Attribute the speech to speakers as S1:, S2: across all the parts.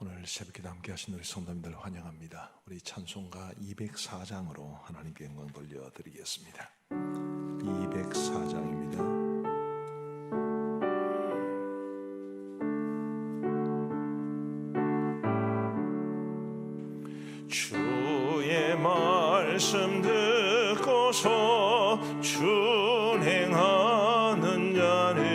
S1: 오늘 새벽기도 함께 하신 우리 성도님들 환영합니다. 우리 찬송가 204장으로 하나님께 영광 돌려드리겠습니다. 204장입니다. 주의 말씀 듣고서 준행하는 자는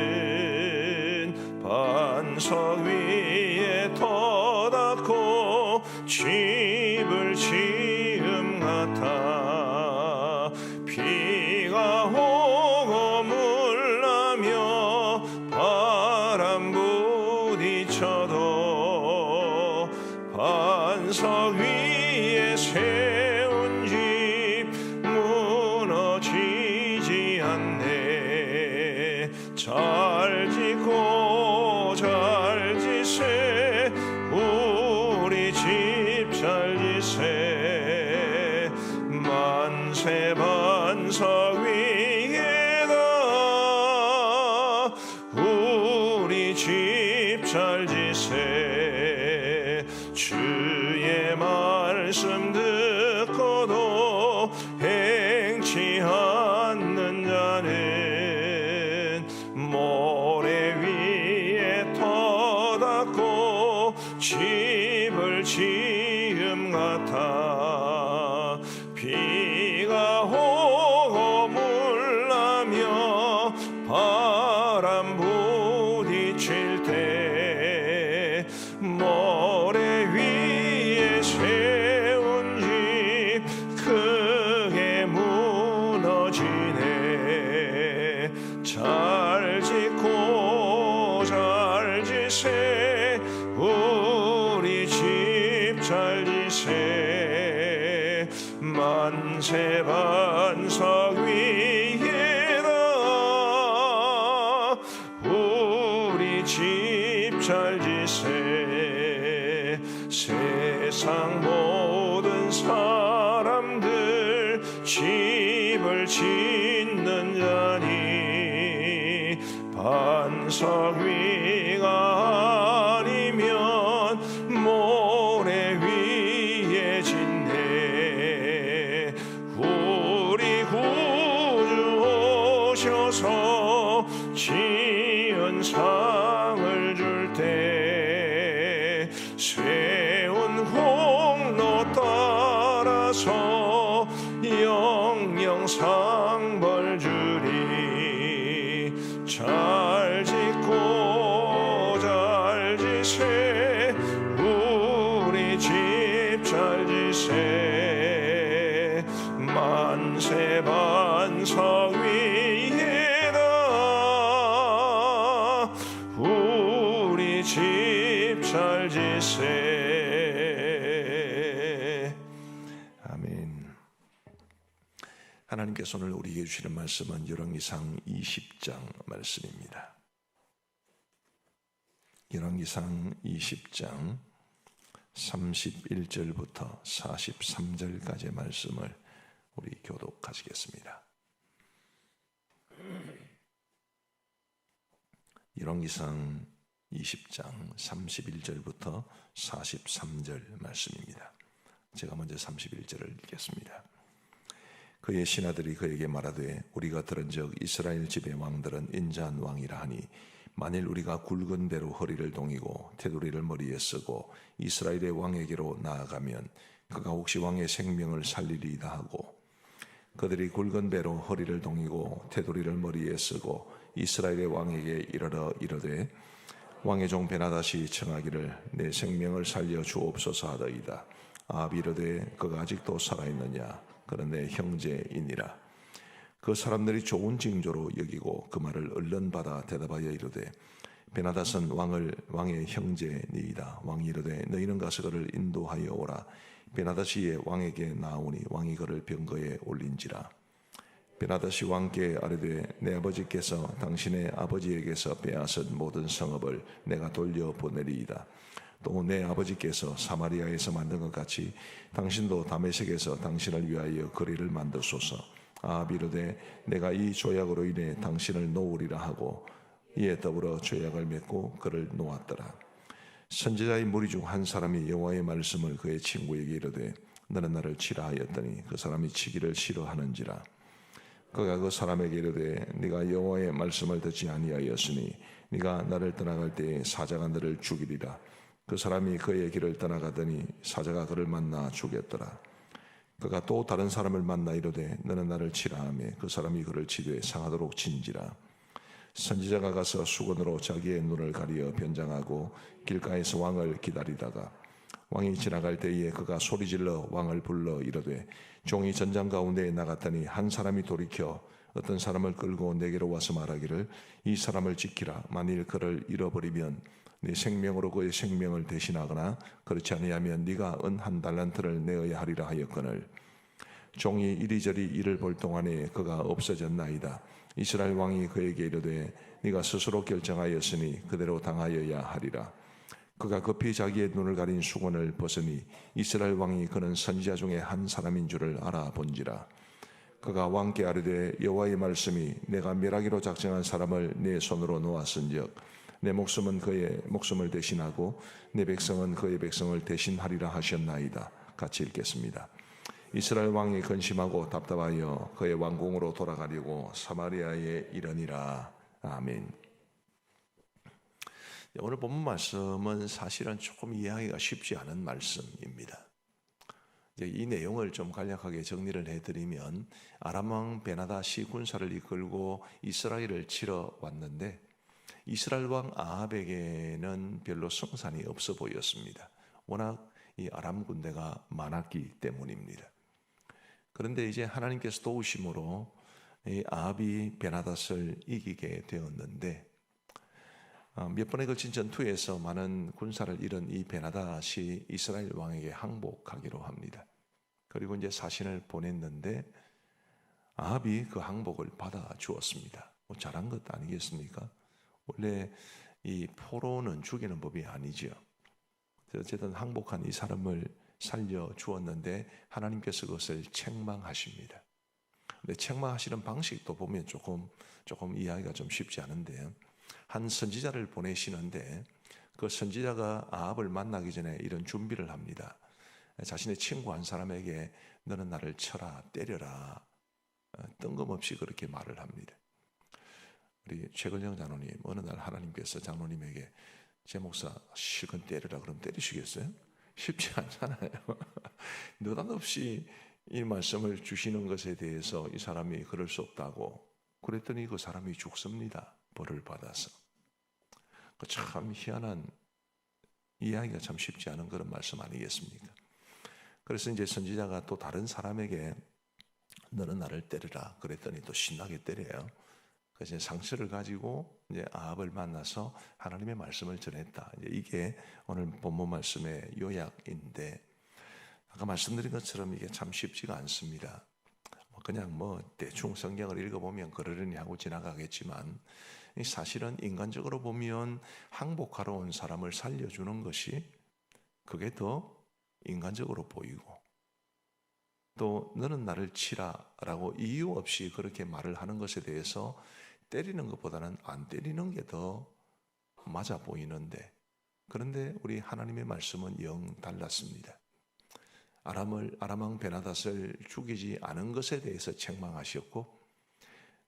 S1: 반석 위에 터닫고 집을 지음 같아. 비가 오고 물나며 바람 부딪혀도 반석 위에 세운 집 무너지지 않네. 잘 짓고 잘 지세 우리 집 잘 지세. 만세 반석 위에다 우리 집 잘 지세. 주의 말씀 듣고도 행치 않는 자는 모래 위에 터닫고 집을 지음 같아. 비가 오고 물나며 바람 부딪힐 때 모래 위에 세운 집 크게 무너지네. 잘 짓고 잘 지세 우리 집 잘 지세. 만세 반석 위에다 우리 집 잘 지세. 세상 모든 사람들 집을 짓는 자니 반석 위가 아니면 모래 위에 짓네. 우리 구주 오셔서 지은 상을 줄 때 세운 홍로 따라서 영영 상벌 주리. 잘 짓고 잘 지세 우리 집 잘 지세. 만세 반석 위에다 우리 집 잘 지세. 아멘. 하나님께서 오늘 우리에게 주시는 말씀은 열왕기상 20장 말씀입니다. 열왕기상 20장 31절부터 43절까지의 말씀을 우리 교독하시겠습니다. 열왕기상 20장 31절부터 43절 말씀입니다. 제가 먼저 31절을 읽겠습니다. 그의 신하들이 그에게 말하되 우리가 들은즉 이스라엘 집의 왕들은 인자한 왕이라 하니 만일 우리가 굵은 배로 허리를 동이고 테두리를 머리에 쓰고 이스라엘의 왕에게로 나아가면 그가 혹시 왕의 생명을 살리리이다 하고, 그들이 굵은 배로 허리를 동이고 테두리를 머리에 쓰고 이스라엘의 왕에게 이르러 이르되 왕의 종 베나다시 청하기를 내 생명을 살려 주옵소서 하더이다. 아합이 이르되 그가 아직도 살아있느냐? 그는 내 형제이니라. 그 사람들이 좋은 징조로 여기고 그 말을 얼른 받아 대답하여 이르되 베나닷은 왕의 형제니이다. 왕이 이르되 너희는 가서 그를 인도하여 오라. 베나닷이 왕에게 나오니 왕이 그를 병거에 올린지라. 베나닷이 왕께 아뢰되 내 아버지께서 당신의 아버지에게서 빼앗은 모든 성읍을 내가 돌려보내리이다. 또 내 아버지께서 사마리아에서 만든 것 같이 당신도 다메섹에서 당신을 위하여 거리를 만드소서. 아합이 이르되 내가 이 조약으로 인해 당신을 놓으리라 하고 이에 더불어 조약을 맺고 그를 놓았더라. 선지자의 무리 중 한 사람이 여호와의 말씀을 그의 친구에게 이르되 너는 나를 치라 하였더니 그 사람이 치기를 싫어하는지라. 그가 그 사람에게 이르되 네가 여호와의 말씀을 듣지 아니하였으니 네가 나를 떠나갈 때에 사자가 너를 죽이리라. 그 사람이 그의 길을 떠나가더니 사자가 그를 만나 죽였더라. 그가 또 다른 사람을 만나 이르되 너는 나를 치라 하며 그 사람이 그를 치되 상하도록 친지라. 선지자가 가서 수건으로 자기의 눈을 가리어 변장하고 길가에서 왕을 기다리다가 왕이 지나갈 때에 그가 소리질러 왕을 불러 이르되 종이 전장 가운데에 나갔더니 한 사람이 돌이켜 어떤 사람을 끌고 내게로 와서 말하기를 이 사람을 지키라. 만일 그를 잃어버리면 네 생명으로 그의 생명을 대신하거나 그렇지 아니하면 네가 은 한 달란트를 내어야 하리라 하였거늘 종이 이리저리 이를 볼 동안에 그가 없어졌나이다. 이스라엘 왕이 그에게 이르되 네가 스스로 결정하였으니 그대로 당하여야 하리라. 그가 급히 자기의 눈을 가린 수건을 벗으니 이스라엘 왕이 그는 선지자 중에 한 사람인 줄을 알아본지라. 그가 왕께 아뢰되 여호와의 말씀이 내가 멸하기로 작정한 사람을 내 손으로 놓았은즉 내 목숨은 그의 목숨을 대신하고 내 백성은 그의 백성을 대신하리라 하셨나이다. 같이 읽겠습니다. 이스라엘 왕이 근심하고 답답하여 그의 왕궁으로 돌아가려고 사마리아에 이르니라. 아멘. 오늘 본문 말씀은 사실은 조금 이해하기가 쉽지 않은 말씀입니다. 이 내용을 좀 간략하게 정리를 해드리면 아람 왕 베나닷이 군사를 이끌고 이스라엘을 치러 왔는데 이스라엘 왕 아합에게는 별로 승산이 없어 보였습니다. 워낙 이 아람 군대가 많았기 때문입니다. 그런데 이제 하나님께서 도우심으로 이 아합이 베나닷을 이기게 되었는데 몇 번에 걸친 전투에서 많은 군사를 잃은 이 베나닷이 이스라엘 왕에게 항복하기로 합니다. 그리고 이제 사신을 보냈는데 아합이 그 항복을 받아 주었습니다. 잘한 것 아니겠습니까? 원래 이 포로는 죽이는 법이 아니죠. 어쨌든 항복한 이 사람을 살려 주었는데 하나님께서 그것을 책망하십니다. 근데 책망하시는 방식도 보면 조금 이해하기가 좀 쉽지 않은데요. 한 선지자를 보내시는데 그 선지자가 아합을 만나기 전에 이런 준비를 합니다. 자신의 친구 한 사람에게 너는 나를 쳐라 때려라 뜬금없이 그렇게 말을 합니다. 우리 최근영 장로님 어느 날 하나님께서 장로님에게 제 목사 실컷 때려라 그러면 때리시겠어요? 쉽지 않잖아요. 느닷없이 이 말씀을 주시는 것에 대해서 이 사람이 그럴 수 없다고 그랬더니 그 사람이 죽습니다. 벌을 받아서. 참 희한한 이해하기가 참 쉽지 않은 그런 말씀 아니겠습니까? 그래서 이제 선지자가 또 다른 사람에게 너는 나를 때려라 그랬더니 또 신나게 때려요. 그래서 상처를 가지고 이제 아합을 만나서 하나님의 말씀을 전했다. 이게 오늘 본문 말씀의 요약인데 아까 말씀드린 것처럼 이게 참 쉽지가 않습니다. 그냥 대충 성경을 읽어보면 그러려니 하고 지나가겠지만 사실은 인간적으로 보면 항복하러 온 사람을 살려주는 것이 그게 더 인간적으로 보이고 또 너는 나를 치라라고 이유 없이 그렇게 말을 하는 것에 대해서 때리는 것보다는 안 때리는 게 더 맞아 보이는데 그런데 우리 하나님의 말씀은 영 달랐습니다. 아람 왕 베나닷을 죽이지 않은 것에 대해서 책망하셨고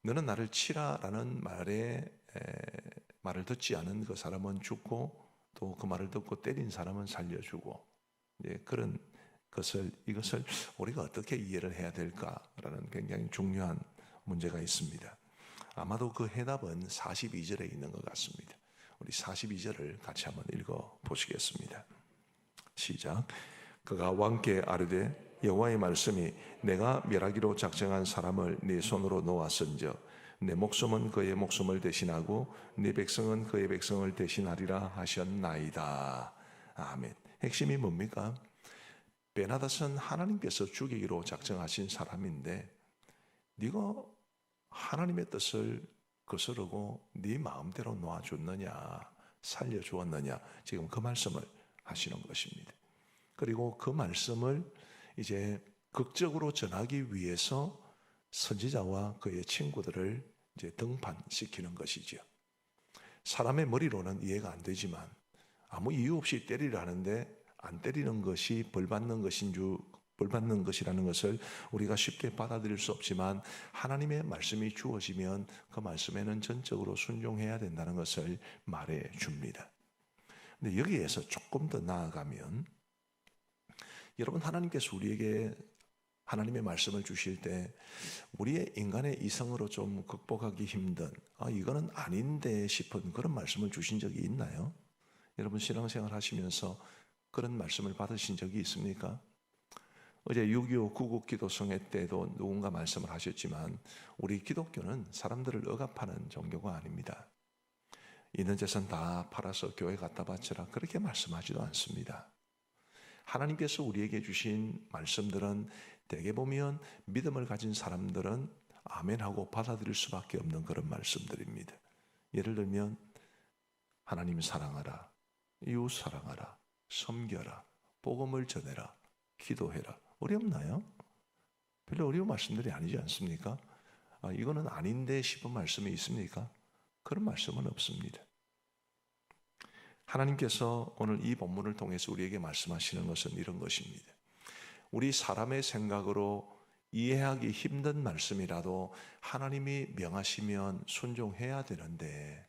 S1: 너는 나를 치라라는 말을 듣지 않은 그 사람은 죽고 또 그 말을 듣고 때린 사람은 살려주고 그런 이것을 우리가 어떻게 이해를 해야 될까라는 굉장히 중요한 문제가 있습니다. 아마도 그 해답은 42절에 있는 것 같습니다. 우리 42절을 같이 한번 읽어 보시겠습니다. 시작. 그가 왕께 아뢰되 여호와의 말씀이 내가 멸하기로 작정한 사람을 네 손으로 놓았은즉 내 목숨은 그의 목숨을 대신하고 네 백성은 그의 백성을 대신하리라 하셨나이다. 아멘. 핵심이 뭡니까? 베나닷은 하나님께서 죽이기로 작정하신 사람인데 네가 하나님의 뜻을 거스르고 네 마음대로 놓아줬느냐 살려주었느냐 지금 그 말씀을 하시는 것입니다. 그리고 그 말씀을 이제 극적으로 전하기 위해서 선지자와 그의 친구들을 이제 등판시키는 것이죠. 사람의 머리로는 이해가 안 되지만 아무 이유 없이 때리라는데 안 때리는 것이 벌 받는 것이라는 것을 우리가 쉽게 받아들일 수 없지만 하나님의 말씀이 주어지면 그 말씀에는 전적으로 순종해야 된다는 것을 말해 줍니다. 근데 여기에서 조금 더 나아가면 여러분, 하나님께서 우리에게 하나님의 말씀을 주실 때 우리의 인간의 이성으로 좀 극복하기 힘든 이거는 아닌데 싶은 그런 말씀을 주신 적이 있나요? 여러분, 신앙생활 하시면서 그런 말씀을 받으신 적이 있습니까? 어제 6.25 구국기도성회 때도 누군가 말씀을 하셨지만 우리 기독교는 사람들을 억압하는 종교가 아닙니다. 있는 재산 다 팔아서 교회 갖다 바쳐라, 그렇게 말씀하지도 않습니다. 하나님께서 우리에게 주신 말씀들은 대개 보면 믿음을 가진 사람들은 아멘하고 받아들일 수밖에 없는 그런 말씀들입니다. 예를 들면 하나님 사랑하라, 이웃 사랑하라, 섬겨라, 복음을 전해라, 기도해라. 어렵나요? 별로 어려운 말씀들이 아니지 않습니까? 이거는 아닌데 싶은 말씀이 있습니까? 그런 말씀은 없습니다. 하나님께서 오늘 이 본문을 통해서 우리에게 말씀하시는 것은 이런 것입니다. 우리 사람의 생각으로 이해하기 힘든 말씀이라도 하나님이 명하시면 순종해야 되는데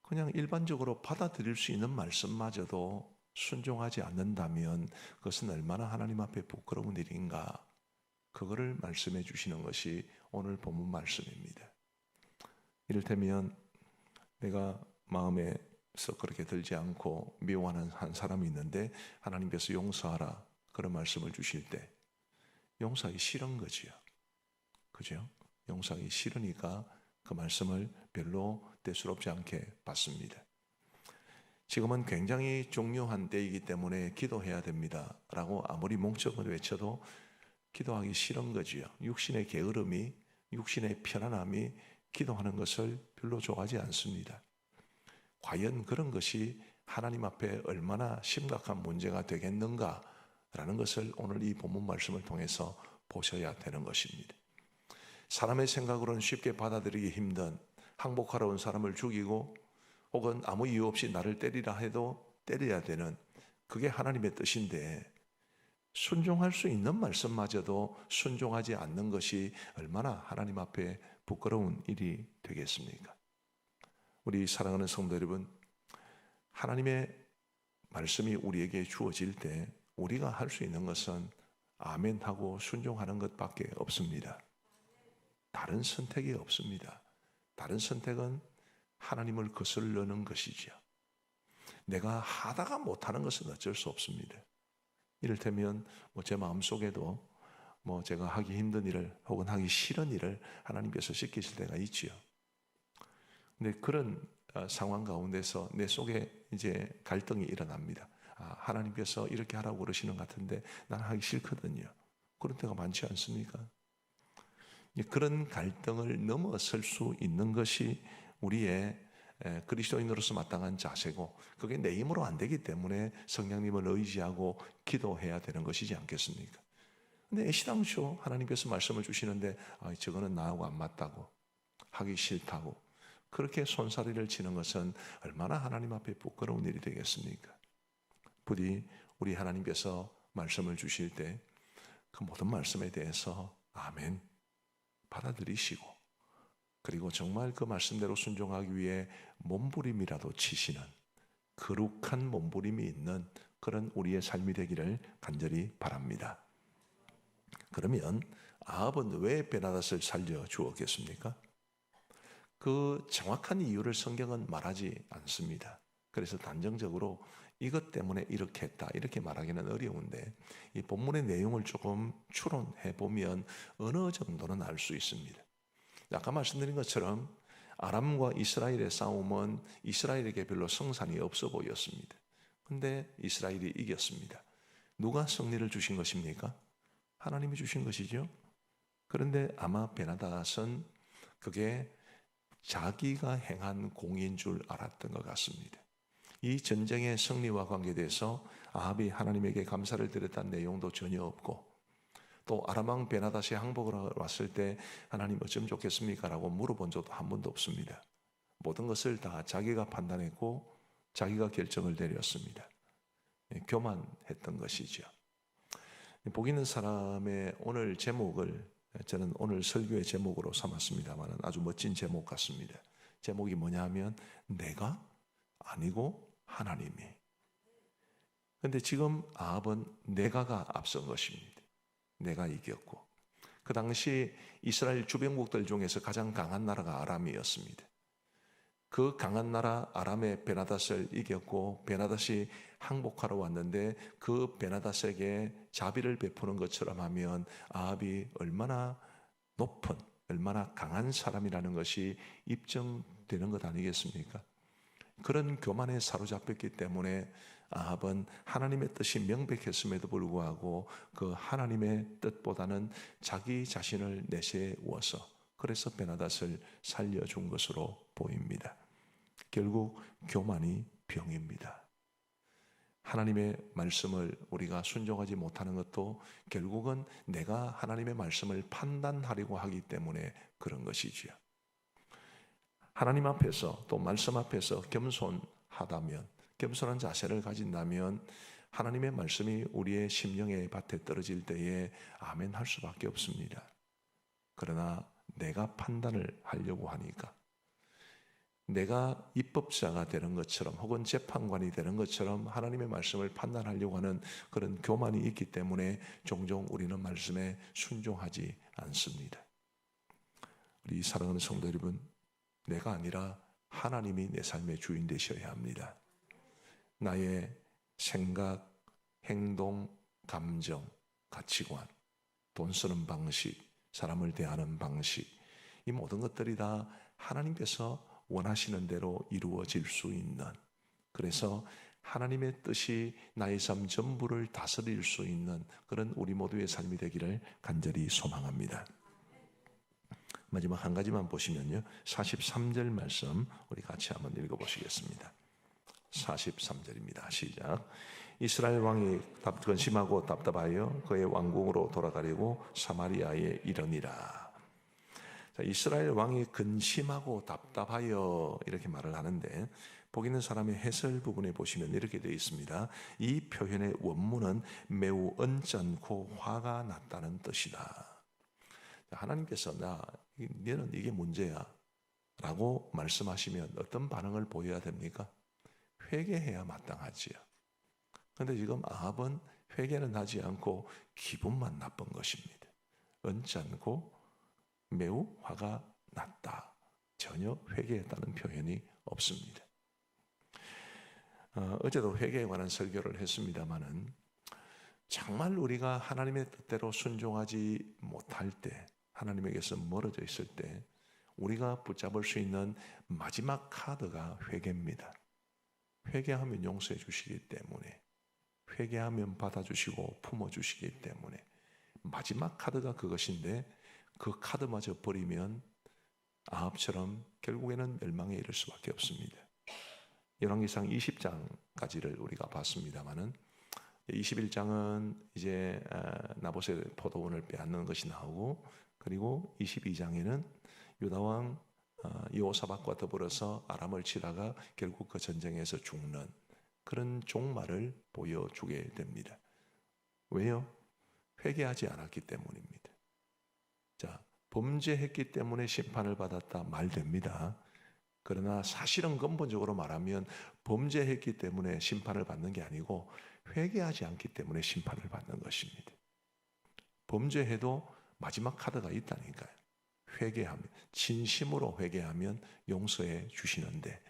S1: 그냥 일반적으로 받아들일 수 있는 말씀마저도 순종하지 않는다면 그것은 얼마나 하나님 앞에 부끄러운 일인가, 그거를 말씀해 주시는 것이 오늘 본문 말씀입니다. 이를테면 내가 마음에서 그렇게 들지 않고 미워하는 한 사람이 있는데 하나님께서 용서하라 그런 말씀을 주실 때 용서하기 싫은 거지요. 그죠? 용서하기 싫으니까 그 말씀을 별로 대수롭지 않게 받습니다. 지금은 굉장히 중요한 때이기 때문에 기도해야 됩니다 라고 아무리 목적을 외쳐도 기도하기 싫은 거지요. 육신의 게으름이, 육신의 편안함이 기도하는 것을 별로 좋아하지 않습니다. 과연 그런 것이 하나님 앞에 얼마나 심각한 문제가 되겠는가라는 것을 오늘 이 본문 말씀을 통해서 보셔야 되는 것입니다. 사람의 생각으로는 쉽게 받아들이기 힘든, 항복하러 온 사람을 죽이고 혹은 아무 이유 없이 나를 때리라 해도 때려야 되는, 그게 하나님의 뜻인데 순종할 수 있는 말씀마저도 순종하지 않는 것이 얼마나 하나님 앞에 부끄러운 일이 되겠습니까? 우리 사랑하는 성도 여러분, 하나님의 말씀이 우리에게 주어질 때 우리가 할 수 있는 것은 아멘하고 순종하는 것밖에 없습니다. 다른 선택이 없습니다. 다른 선택은 하나님을 거슬러는 것이죠. 내가 하다가 못하는 것은 어쩔 수 없습니다. 이를테면 제 마음속에도 제가 하기 힘든 일을 혹은 하기 싫은 일을 하나님께서 시키실 때가 있지요. 근데 그런 상황 가운데서 내 속에 이제 갈등이 일어납니다. 하나님께서 이렇게 하라고 그러시는 것 같은데 난 하기 싫거든요. 그런 때가 많지 않습니까? 그런 갈등을 넘어설 수 있는 것이 우리의 그리스도인으로서 마땅한 자세고, 그게 내 힘으로 안 되기 때문에 성령님을 의지하고 기도해야 되는 것이지 않겠습니까? 근데 애시당초 하나님께서 말씀을 주시는데 저거는 나하고 안 맞다고, 하기 싫다고 그렇게 손사리를 치는 것은 얼마나 하나님 앞에 부끄러운 일이 되겠습니까? 부디 우리 하나님께서 말씀을 주실 때 그 모든 말씀에 대해서 아멘 받아들이시고, 그리고 정말 그 말씀대로 순종하기 위해 몸부림이라도 치시는, 거룩한 몸부림이 있는 그런 우리의 삶이 되기를 간절히 바랍니다. 그러면 아합은 왜 베나닷을 살려 주었겠습니까? 그 정확한 이유를 성경은 말하지 않습니다. 그래서 단정적으로 이것 때문에 이렇게 했다 이렇게 말하기는 어려운데 이 본문의 내용을 조금 추론해 보면 어느 정도는 알 수 있습니다. 아까 말씀드린 것처럼 아람과 이스라엘의 싸움은 이스라엘에게 별로 성산이 없어 보였습니다. 근데 이스라엘이 이겼습니다. 누가 승리를 주신 것입니까? 하나님이 주신 것이죠. 그런데 아마 베나닷은 그게 자기가 행한 공인 줄 알았던 것 같습니다. 이 전쟁의 승리와 관계돼서 아합이 하나님에게 감사를 드렸다는 내용도 전혀 없고, 또 아람왕 베나닷이 항복을 왔을 때 하나님 어쩜 좋겠습니까? 라고 물어본 적도 한 번도 없습니다. 모든 것을 다 자기가 판단했고 자기가 결정을 내렸습니다. 교만했던 것이죠. 복 있는 사람의 오늘 제목을 저는 오늘 설교의 제목으로 삼았습니다만 아주 멋진 제목 같습니다. 제목이 뭐냐 하면 내가 아니고 하나님이. 그런데 지금 아합은 내가가 앞선 것입니다. 내가 이겼고, 그 당시 이스라엘 주변국들 중에서 가장 강한 나라가 아람이었습니다. 그 강한 나라 아람의 베나닷을 이겼고, 베나닷이 항복하러 왔는데 그 베나닷에게 자비를 베푸는 것처럼 하면 아합이 얼마나 높은, 얼마나 강한 사람이라는 것이 입증되는 것 아니겠습니까? 그런 교만에 사로잡혔기 때문에 아합은 하나님의 뜻이 명백했음에도 불구하고 그 하나님의 뜻보다는 자기 자신을 내세워서 그래서 베나닷을 살려준 것으로 보입니다. 결국 교만이 병입니다. 하나님의 말씀을 우리가 순종하지 못하는 것도 결국은 내가 하나님의 말씀을 판단하려고 하기 때문에 그런 것이지요. 하나님 앞에서 또 말씀 앞에서 겸손하다면, 겸손한 자세를 가진다면 하나님의 말씀이 우리의 심령의 밭에 떨어질 때에 아멘 할 수밖에 없습니다. 그러나 내가 판단을 하려고 하니까, 내가 입법자가 되는 것처럼 혹은 재판관이 되는 것처럼 하나님의 말씀을 판단하려고 하는 그런 교만이 있기 때문에 종종 우리는 말씀에 순종하지 않습니다. 우리 사랑하는 성도 여러분, 내가 아니라 하나님이 내 삶의 주인 되셔야 합니다. 나의 생각, 행동, 감정, 가치관, 돈 쓰는 방식, 사람을 대하는 방식, 이 모든 것들이 다 하나님께서 원하시는 대로 이루어질 수 있는, 그래서 하나님의 뜻이 나의 삶 전부를 다스릴 수 있는 그런 우리 모두의 삶이 되기를 간절히 소망합니다. 마지막 한 가지만 보시면요, 43절 말씀 우리 같이 한번 읽어보시겠습니다. 43절입니다. 시작. 이스라엘 왕이 근심하고 답답하여 그의 왕궁으로 돌아가려고 사마리아에 이르니라. 이스라엘 왕이 근심하고 답답하여 이렇게 말을 하는데, 복 있는 사람의 해설 부분에 보시면 이렇게 되어 있습니다. 이 표현의 원문은 매우 언짢고 화가 났다는 뜻이다. 하나님께서 너는 이게 문제야 라고 말씀하시면 어떤 반응을 보여야 됩니까? 회개해야 마땅하지요. 그런데 지금 아합은 회개는 하지 않고 기분만 나쁜 것입니다. 언짢고 매우 화가 났다. 전혀 회개했다는 표현이 없습니다. 어제도 회개에 관한 설교를 했습니다마는 정말 우리가 하나님의 뜻대로 순종하지 못할 때, 하나님에게서 멀어져 있을 때 우리가 붙잡을 수 있는 마지막 카드가 회개입니다. 회개하면 용서해 주시기 때문에, 회개하면 받아주시고 품어주시기 때문에 마지막 카드가 그것인데, 그 카드마저 버리면 아합처럼 결국에는 멸망에 이를 수밖에 없습니다. 열왕기상 20장까지를 우리가 봤습니다마는 21장은 이제 나봇의 포도원을 빼앗는 것이 나오고, 그리고 22장에는 유다왕 여호사밧과 더불어서 아람을 치다가 결국 그 전쟁에서 죽는 그런 종말을 보여주게 됩니다. 왜요? 회개하지 않았기 때문입니다. 자, 범죄했기 때문에 심판을 받았다 말됩니다. 그러나 사실은 근본적으로 말하면 범죄했기 때문에 심판을 받는 게 아니고 회개하지 않기 때문에 심판을 받는 것입니다. 범죄해도 마지막 카드가 있다니까요. 회개하면, 진심으로 회개하면 용서해 주시는데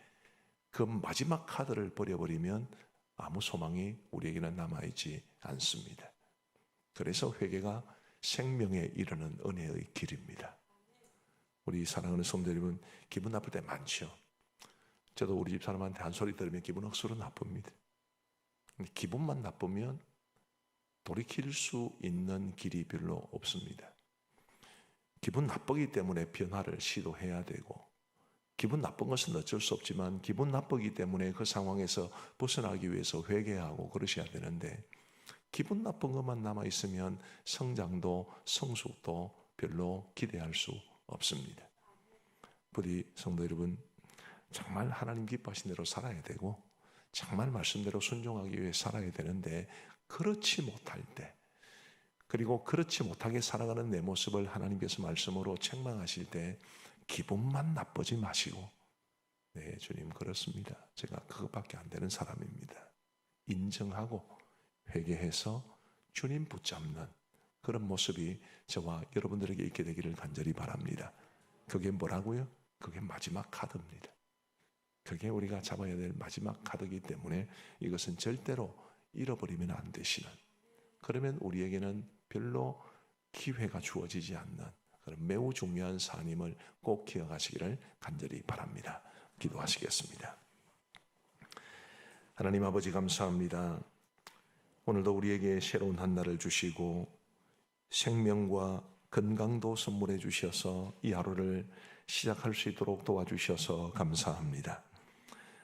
S1: 그 마지막 카드를 버려버리면 아무 소망이 우리에게는 남아있지 않습니다. 그래서 회개가 생명에 이르는 은혜의 길입니다. 우리 사랑하는 성도 여러분, 기분 나쁠 때 많죠. 저도 우리 집 사람한테 한 소리 들으면 기분 억수로 나쁩니다. 근데 기분만 나쁘면 돌이킬 수 있는 길이 별로 없습니다. 기분 나쁘기 때문에 변화를 시도해야 되고, 기분 나쁜 것은 어쩔 수 없지만 기분 나쁘기 때문에 그 상황에서 벗어나기 위해서 회개하고 그러셔야 되는데, 기분 나쁜 것만 남아있으면 성장도 성숙도 별로 기대할 수 없습니다. 부디 성도 여러분, 정말 하나님 기뻐하신 대로 살아야 되고, 정말 말씀대로 순종하기 위해 살아야 되는데 그렇지 못할 때, 그리고 그렇지 못하게 살아가는 내 모습을 하나님께서 말씀으로 책망하실 때 기분만 나쁘지 마시고, 네 주님 그렇습니다, 제가 그것밖에 안 되는 사람입니다, 인정하고 회개해서 주님 붙잡는 그런 모습이 저와 여러분들에게 있게 되기를 간절히 바랍니다. 그게 뭐라고요? 그게 마지막 카드입니다. 그게 우리가 잡아야 될 마지막 카드이기 때문에 이것은 절대로 잃어버리면 안 되시는, 그러면 우리에게는 별로 기회가 주어지지 않는 그런 매우 중요한 사안임을 꼭 기억하시기를 간절히 바랍니다. 기도하시겠습니다. 하나님 아버지 감사합니다. 오늘도 우리에게 새로운 한 날을 주시고 생명과 건강도 선물해 주셔서 이 하루를 시작할 수 있도록 도와주셔서 감사합니다.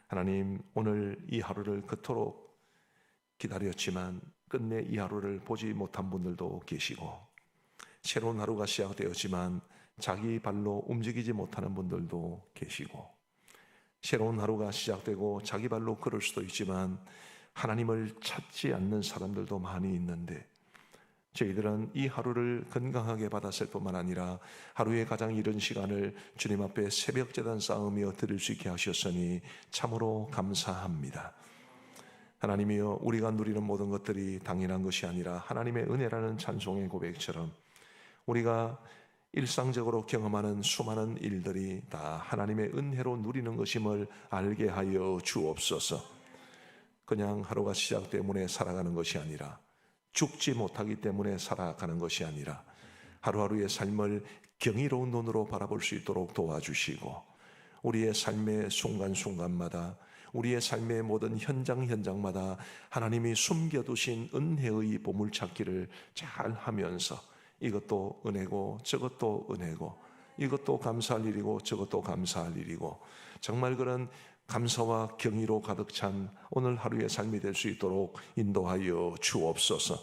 S1: 하나님, 오늘 이 하루를 그토록 기다렸지만 끝내 이 하루를 보지 못한 분들도 계시고, 새로운 하루가 시작되었지만 자기 발로 움직이지 못하는 분들도 계시고, 새로운 하루가 시작되고 자기 발로 걸을 수도 있지만 하나님을 찾지 않는 사람들도 많이 있는데, 저희들은 이 하루를 건강하게 받았을 뿐만 아니라 하루의 가장 이른 시간을 주님 앞에 새벽 제단 쌓으며 드릴 수 있게 하셨으니 참으로 감사합니다. 하나님이여, 우리가 누리는 모든 것들이 당연한 것이 아니라 하나님의 은혜라는 찬송의 고백처럼 우리가 일상적으로 경험하는 수많은 일들이 다 하나님의 은혜로 누리는 것임을 알게 하여 주옵소서. 그냥 하루가 시작 때문에 살아가는 것이 아니라, 죽지 못하기 때문에 살아가는 것이 아니라 하루하루의 삶을 경이로운 눈으로 바라볼 수 있도록 도와주시고, 우리의 삶의 순간순간마다, 우리의 삶의 모든 현장마다 하나님이 숨겨두신 은혜의 보물찾기를 잘 하면서 이것도 은혜고 저것도 은혜고, 이것도 감사할 일이고 저것도 감사할 일이고, 정말 그런 감사와 경의로 가득 찬 오늘 하루의 삶이 될 수 있도록 인도하여 주옵소서.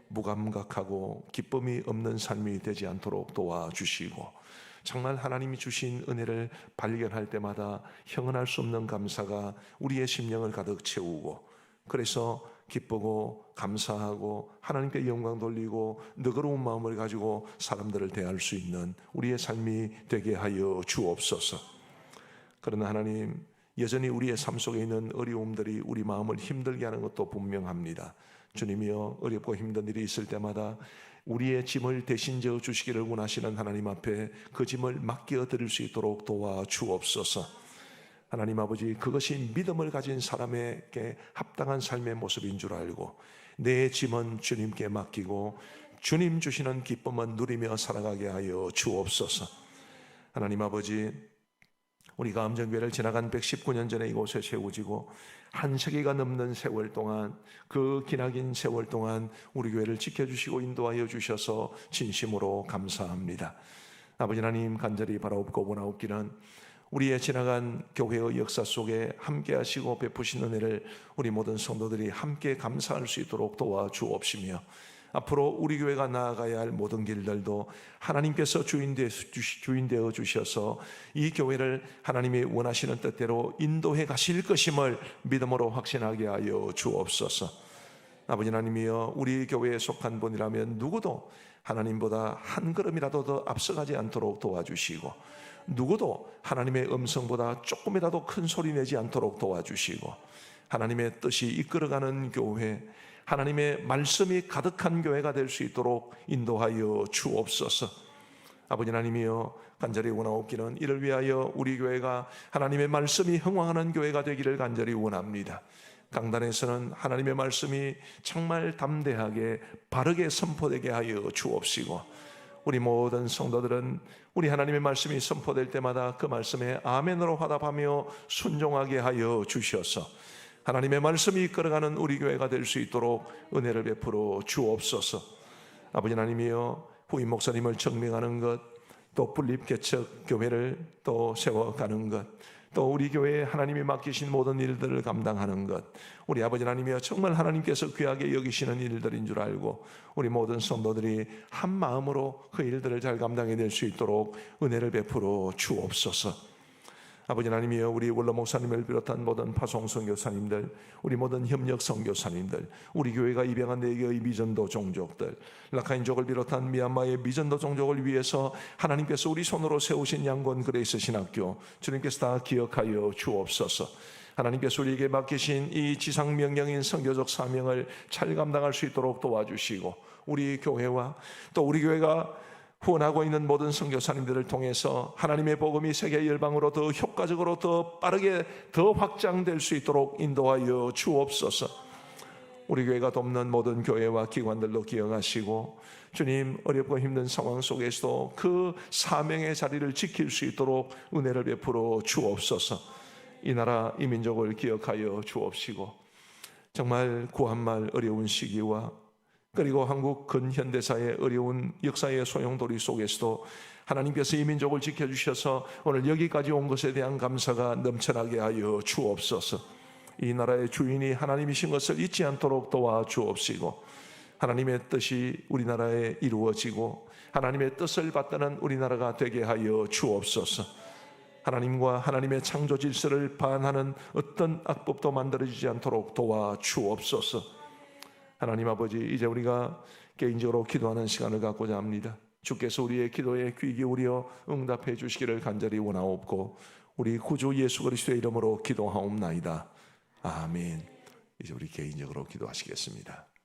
S1: 무감각하고 기쁨이 없는 삶이 되지 않도록 도와주시고, 정말 하나님이 주신 은혜를 발견할 때마다 형언할 수 없는 감사가 우리의 심령을 가득 채우고, 그래서 기쁘고 감사하고 하나님께 영광 돌리고 너그러운 마음을 가지고 사람들을 대할 수 있는 우리의 삶이 되게 하여 주옵소서. 그러나 하나님, 여전히 우리의 삶 속에 있는 어려움들이 우리 마음을 힘들게 하는 것도 분명합니다. 주님이여, 어렵고 힘든 일이 있을 때마다 우리의 짐을 대신 져 주시기를 원하시는 하나님 앞에 그 짐을 맡겨 드릴 수 있도록 도와주옵소서. 하나님 아버지, 그것이 믿음을 가진 사람에게 합당한 삶의 모습인 줄 알고 내 짐은 주님께 맡기고 주님 주시는 기쁨은 누리며 살아가게 하여 주옵소서. 하나님 아버지, 우리가 암정교회를 지나간 119년 전에 이곳에 세워지고 한 세기가 넘는 세월 동안, 그 기나긴 세월 동안 우리 교회를 지켜주시고 인도하여 주셔서 진심으로 감사합니다. 아버지 하나님, 간절히 바라옵고 원하옵기는 우리의 지나간 교회의 역사 속에 함께 하시고 베푸신 은혜를 우리 모든 성도들이 함께 감사할 수 있도록 도와주옵시며, 앞으로 우리 교회가 나아가야 할 모든 길들도 하나님께서 주인되어 주셔서 이 교회를 하나님이 원하시는 뜻대로 인도해 가실 것임을 믿음으로 확신하게 하여 주옵소서. 아버지 하나님이여, 우리 교회에 속한 분이라면 누구도 하나님보다 한 걸음이라도 더 앞서가지 않도록 도와주시고, 누구도 하나님의 음성보다 조금이라도 큰 소리 내지 않도록 도와주시고, 하나님의 뜻이 이끌어가는 교회, 하나님의 말씀이 가득한 교회가 될 수 있도록 인도하여 주옵소서. 아버지 하나님이여, 간절히 원하옵기는 이를 위하여 우리 교회가 하나님의 말씀이 흥왕하는 교회가 되기를 간절히 원합니다. 강단에서는 하나님의 말씀이 정말 담대하게 바르게 선포되게 하여 주옵시고, 우리 모든 성도들은 우리 하나님의 말씀이 선포될 때마다 그 말씀에 아멘으로 화답하며 순종하게 하여 주셔서 하나님의 말씀이 이끌어가는 우리 교회가 될 수 있도록 은혜를 베풀어 주옵소서. 아버지 하나님이여, 후임 목사님을 청명하는 것, 또 분립개척 교회를 또 세워가는 것, 또 우리 교회에 하나님이 맡기신 모든 일들을 감당하는 것, 우리 아버지 하나님이여, 정말 하나님께서 귀하게 여기시는 일들인 줄 알고 우리 모든 성도들이 한 마음으로 그 일들을 잘 감당해낼 수 있도록 은혜를 베풀어 주옵소서. 아버지 하나님이여, 우리 원로 목사님을 비롯한 모든 파송 선교사님들, 우리 모든 협력 선교사님들, 우리 교회가 입양한 4개의 미전도 종족들, 라카인족을 비롯한 미얀마의 미전도 종족을 위해서 하나님께서 우리 손으로 세우신 양권 그레이스 신학교, 주님께서 다 기억하여 주옵소서. 하나님께서 우리에게 맡기신 이 지상 명령인 선교적 사명을 잘 감당할 수 있도록 도와주시고, 우리 교회와 또 우리 교회가 후원하고 있는 모든 선교사님들을 통해서 하나님의 복음이 세계 열방으로 더 효과적으로 더 빠르게 더 확장될 수 있도록 인도하여 주옵소서. 우리 교회가 돕는 모든 교회와 기관들도 기억하시고, 주님, 어렵고 힘든 상황 속에서도 그 사명의 자리를 지킬 수 있도록 은혜를 베풀어 주옵소서. 이 나라 이 민족을 기억하여 주옵시고, 정말 구한말 어려운 시기와 그리고 한국 근현대사의 어려운 역사의 소용돌이 속에서도 하나님께서 이 민족을 지켜주셔서 오늘 여기까지 온 것에 대한 감사가 넘쳐나게 하여 주옵소서. 이 나라의 주인이 하나님이신 것을 잊지 않도록 도와주옵시고, 하나님의 뜻이 우리나라에 이루어지고 하나님의 뜻을 받드는 우리나라가 되게 하여 주옵소서. 하나님과 하나님의 창조 질서를 반하는 어떤 악법도 만들어지지 않도록 도와주옵소서. 하나님 아버지, 이제 우리가 개인적으로 기도하는 시간을 갖고자 합니다. 주께서 우리의 기도에 귀 기울여 응답해 주시기를 간절히 원하옵고, 우리 구주 예수 그리스도의 이름으로 기도하옵나이다. 아멘. 이제 우리 개인적으로 기도하시겠습니다.